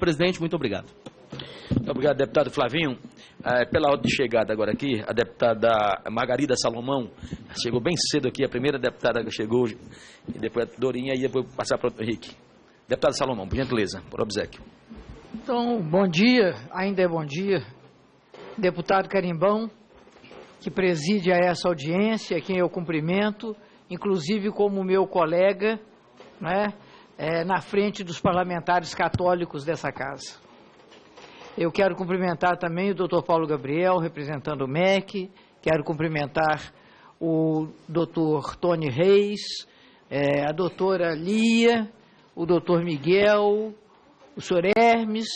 Presidente, muito obrigado. Muito obrigado, deputado Flavinho. Pela ordem de chegada agora aqui, a deputada Margarida Salomão chegou bem cedo aqui, a primeira deputada que chegou, e depois a Dorinha, e depois passar para o Henrique. Deputada Salomão, por gentileza, por obséquio. Então, bom dia, ainda é bom dia. Deputado Carimbão, que preside a essa audiência, a quem eu cumprimento, inclusive como meu colega, né, na frente dos parlamentares católicos dessa casa. Eu quero cumprimentar também o doutor Paulo Gabriel, representando o MEC, quero cumprimentar o doutor Tony Reis, a doutora Lia, o doutor Miguel, o senhor Hermes,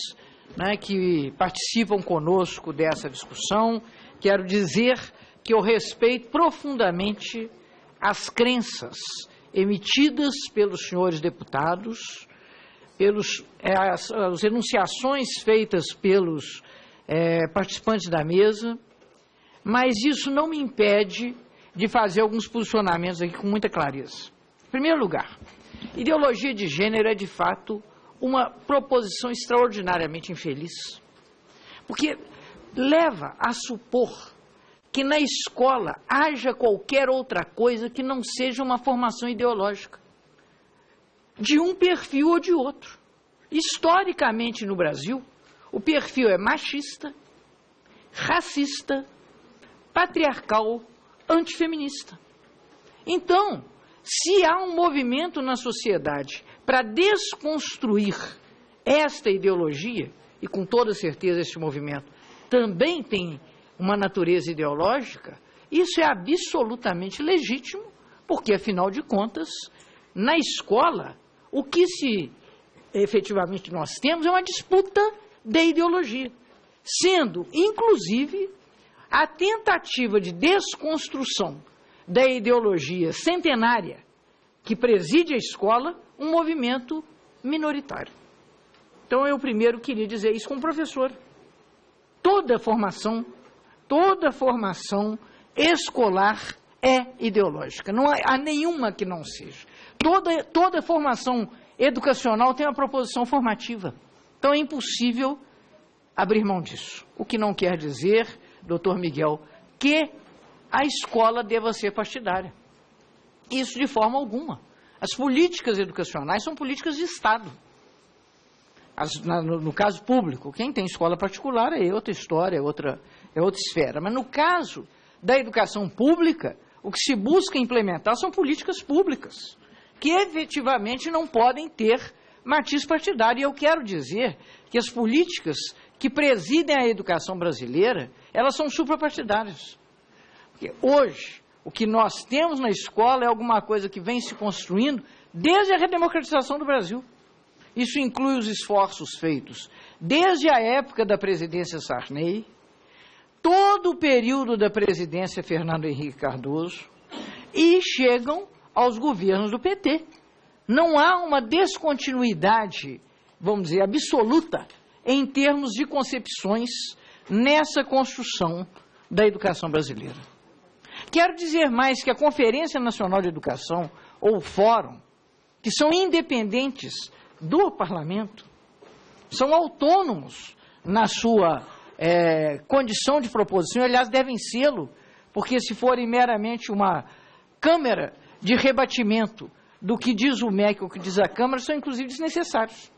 né, que participam conosco dessa discussão. Quero dizer que eu respeito profundamente as crenças emitidas pelos senhores deputados, as enunciações feitas pelos participantes da mesa, mas isso não me impede de fazer alguns posicionamentos aqui com muita clareza. Em primeiro lugar, ideologia de gênero é de fato uma proposição extraordinariamente infeliz, porque leva a supor que na escola haja qualquer outra coisa que não seja uma formação ideológica, de um perfil ou de outro. Historicamente no Brasil, o perfil é machista, racista, patriarcal, antifeminista. Então, se há um movimento na sociedade para desconstruir esta ideologia, e com toda certeza este movimento também tem uma natureza ideológica, isso é absolutamente legítimo, porque, afinal de contas, na escola, o que efetivamente nós temos é uma disputa de ideologia, sendo, inclusive, a tentativa de desconstrução da ideologia centenária que preside a escola, um movimento minoritário. Então, eu primeiro queria dizer isso como professor. Toda formação escolar é ideológica, não há nenhuma que não seja. Toda formação educacional tem uma proposição formativa, então é impossível abrir mão disso. O que não quer dizer, doutor Miguel, que a escola deva ser partidária. Isso de forma alguma. As políticas educacionais são políticas de Estado. No caso público, quem tem escola particular é outra história, é outra esfera. Mas no caso da educação pública, o que se busca implementar são políticas públicas, que efetivamente não podem ter matiz partidário. E eu quero dizer que as políticas que presidem a educação brasileira, elas são suprapartidárias. Porque hoje, o que nós temos na escola é alguma coisa que vem se construindo desde a redemocratização do Brasil. Isso inclui os esforços feitos desde a época da presidência Sarney, todo o período da presidência Fernando Henrique Cardoso, e chegam aos governos do PT. Não há uma descontinuidade, vamos dizer, absoluta, em termos de concepções nessa construção da educação brasileira. Quero dizer mais que a Conferência Nacional de Educação, ou o Fórum, que são independentes do Parlamento, são autônomos na sua condição de proposição, aliás, devem sê-lo, porque se forem meramente uma câmara de rebatimento do que diz o MEC ou o que diz a Câmara, são inclusive desnecessários.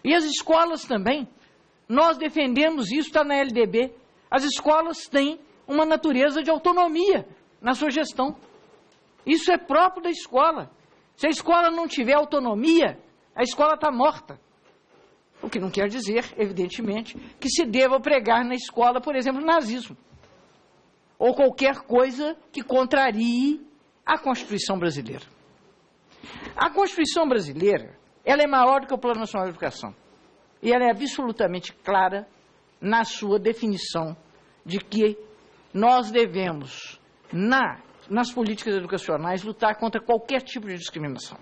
E as escolas também, nós defendemos isso, está na LDB, as escolas têm uma natureza de autonomia na sua gestão. Isso é próprio da escola. Se a escola não tiver autonomia, a escola está morta. O que não quer dizer, evidentemente, que se deva pregar na escola, por exemplo, nazismo. Ou qualquer coisa que contrarie a Constituição brasileira. A Constituição brasileira, ela é maior do que o Plano Nacional de Educação. E ela é absolutamente clara na sua definição de que nós devemos, nas políticas educacionais, lutar contra qualquer tipo de discriminação.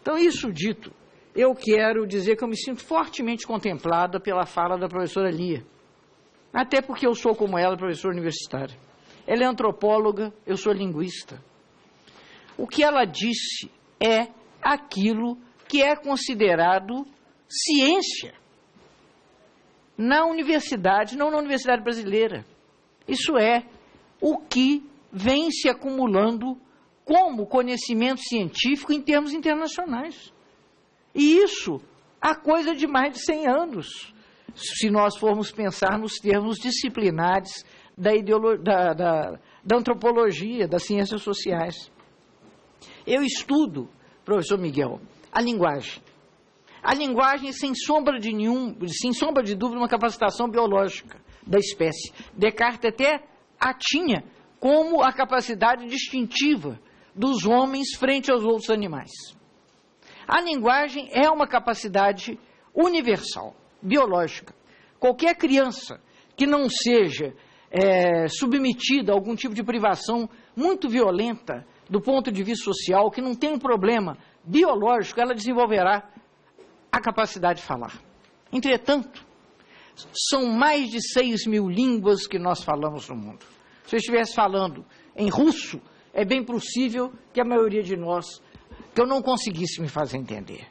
Então, isso dito, eu quero dizer que eu me sinto fortemente contemplada pela fala da professora Lia. Até porque eu sou, como ela, professora universitária. Ela é antropóloga, eu sou linguista. O que ela disse é aquilo que é considerado ciência na universidade, não na universidade brasileira. Isso é o que vem se acumulando como conhecimento científico em termos internacionais. E isso há coisa de mais de 100 anos, se nós formos pensar nos termos disciplinares da antropologia, das ciências sociais. Eu estudo, professor Miguel, a linguagem. A linguagem, sem sombra de dúvida, uma capacitação biológica da espécie. Descartes até a tinha como a capacidade distintiva dos homens frente aos outros animais. A linguagem é uma capacidade universal, biológica. Qualquer criança que não seja submetida a algum tipo de privação muito violenta do ponto de vista social, que não tem um problema biológico, ela desenvolverá a capacidade de falar. Entretanto, são mais de 6 mil línguas que nós falamos no mundo. Se eu estivesse falando em russo, é bem possível que a maioria de nós, que eu não conseguisse me fazer entender.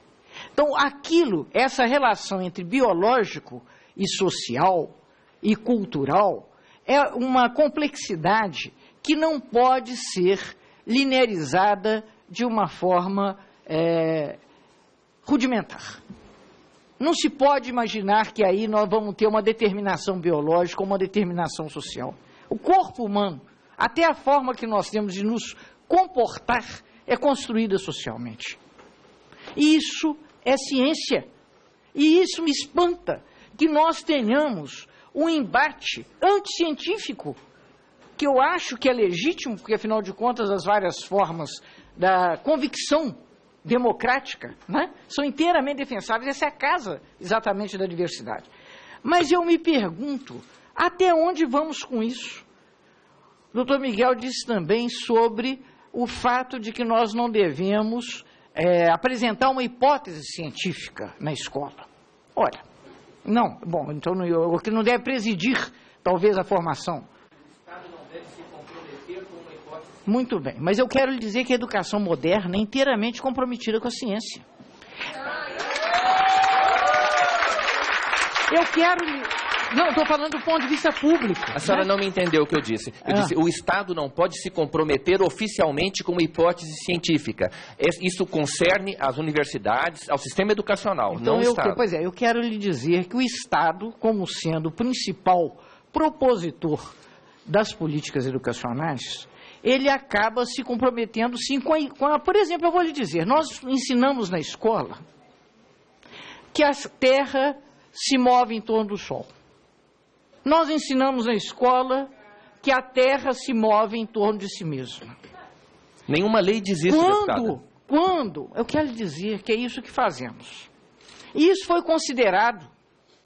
Então, essa relação entre biológico e social e cultural é uma complexidade que não pode ser linearizada de uma forma rudimentar. Não se pode imaginar que aí nós vamos ter uma determinação biológica ou uma determinação social. O corpo humano, até a forma que nós temos de nos comportar, é construída socialmente. E isso é ciência. E isso me espanta que nós tenhamos um embate anticientífico, que eu acho que é legítimo, porque, afinal de contas, as várias formas da convicção democrática, né, são inteiramente defensáveis. Essa é a casa, exatamente, da diversidade. Mas eu me pergunto, até onde vamos com isso? O doutor Miguel disse também sobre o fato de que nós não devemos apresentar uma hipótese científica na escola. Olha, não, bom, então o que não deve presidir, talvez, a formação. O Estado não deve se comprometer com uma hipótese. Muito bem, mas eu quero lhe dizer que a educação moderna é inteiramente comprometida com a ciência. Eu quero lhe... Não, estou falando do ponto de vista público. A senhora não me entendeu o que eu disse. Eu disse, o Estado não pode se comprometer oficialmente com uma hipótese científica. Isso concerne às universidades, ao sistema educacional, então, não o Estado. Pois é, eu quero lhe dizer que o Estado, como sendo o principal propositor das políticas educacionais, ele acaba se comprometendo, sim, por exemplo, eu vou lhe dizer, nós ensinamos na escola que a Terra se move em torno do Sol. Nós ensinamos na escola que a Terra se move em torno de si mesma. Nenhuma lei diz isso, deputada. Quando? Eu quero lhe dizer que é isso que fazemos. E isso foi considerado,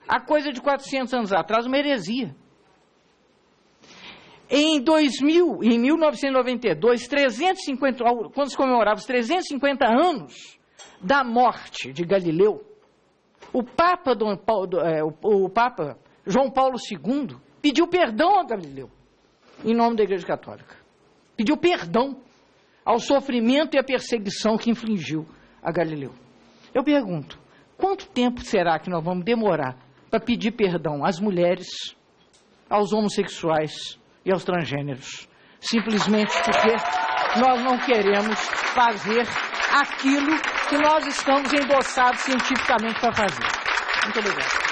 há coisa de 400 anos atrás, uma heresia. Em 1992, quando se comemorava os 350 anos da morte de Galileu, o Papa João Paulo II pediu perdão a Galileu, em nome da Igreja Católica. Pediu perdão ao sofrimento e à perseguição que infligiu a Galileu. Eu pergunto, quanto tempo será que nós vamos demorar para pedir perdão às mulheres, aos homossexuais e aos transgêneros? Simplesmente porque nós não queremos fazer aquilo que nós estamos endossados cientificamente para fazer. Muito obrigado.